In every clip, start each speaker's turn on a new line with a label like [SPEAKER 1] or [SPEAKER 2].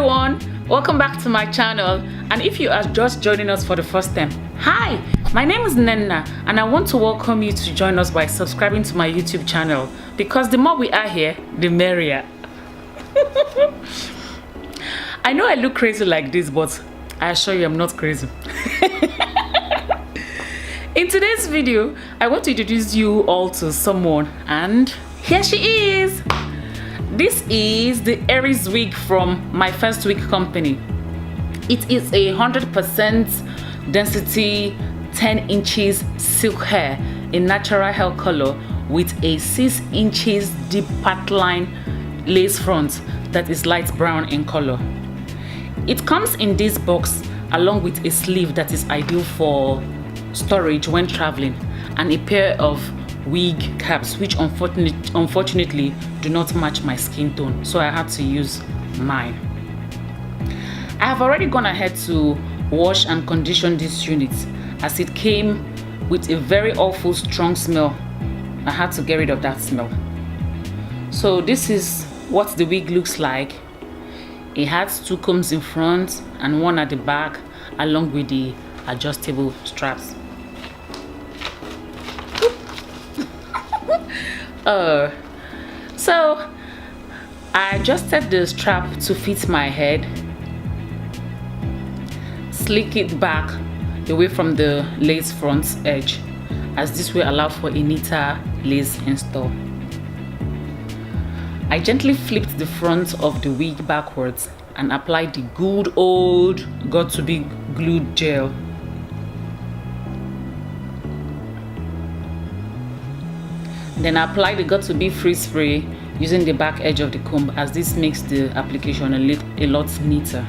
[SPEAKER 1] everyone, welcome back to my channel. And if you are just joining us for the first time, hi, my name is Nenna and I want to welcome you to join us by subscribing to my YouTube channel, because the more we are here, the merrier. I know I look crazy like this, but I assure you I'm not crazy. In today's video, I want to introduce you all to someone, and here she is. This is the Aries wig from MyFirstWig company. It is a 100% density 10 inches silk hair in natural hair color with a 6 inches deep partline lace front that is light brown in color. It comes in this box along with a sleeve that is ideal for storage when traveling, and a pair of wig caps which unfortunately do not match my skin tone, so I had to use mine. I have already gone ahead to wash and condition this unit as it came with a very awful strong smell. I had to get rid of that smell. So this is what the wig looks like. It has 2 combs in front and 1 at the back, along with the adjustable straps. So I adjusted the strap to fit my head, slick it back away from the lace front edge, as this will allow for a neater lace install. I gently flipped the front of the wig backwards and applied the good old got-to-be glued gel. Then I apply the got-to-be freeze spray using the back edge of the comb, as this makes the application a lot neater.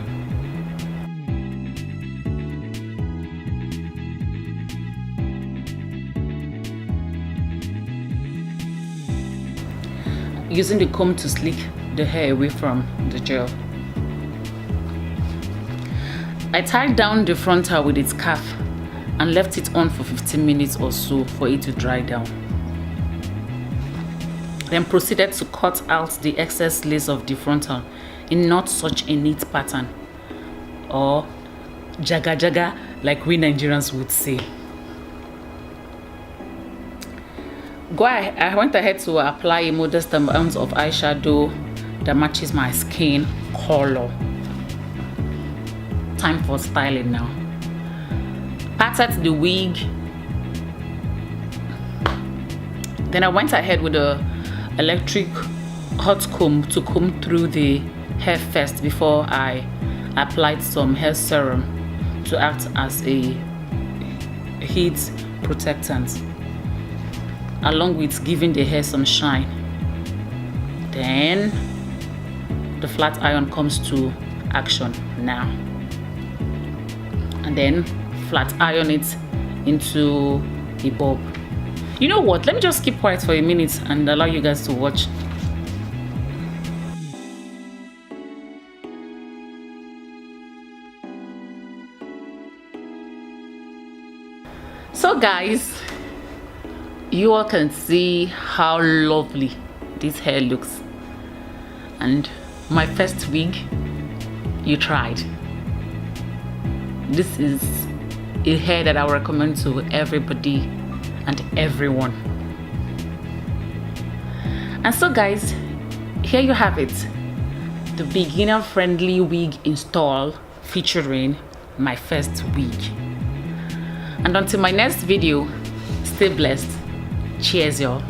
[SPEAKER 1] Using the comb to slick the hair away from the gel. I tied down the frontal with its scarf and left it on for 15 minutes or so for it to dry down. Then proceeded to cut out the excess lace of the frontal in not such a neat pattern, or jaga jaga like we Nigerians would say. I went ahead to apply a modest amount of eyeshadow that matches my skin color. Time for styling now. Patted the wig. Then I went ahead with a electric hot comb to comb through the hair first before I applied some hair serum to act as a heat protectant, along with giving the hair some shine. Then the flat iron comes to action now, and then flat iron it into a bob. You know what, let me just keep quiet for a minute and allow you guys to watch. So guys, you all can see how lovely this hair looks, and my first wig, you tried. This is a hair that I would recommend to everybody and everyone. And so guys, here you have it, the beginner friendly wig install featuring my first wig. And until my next video, stay blessed. Cheers y'all.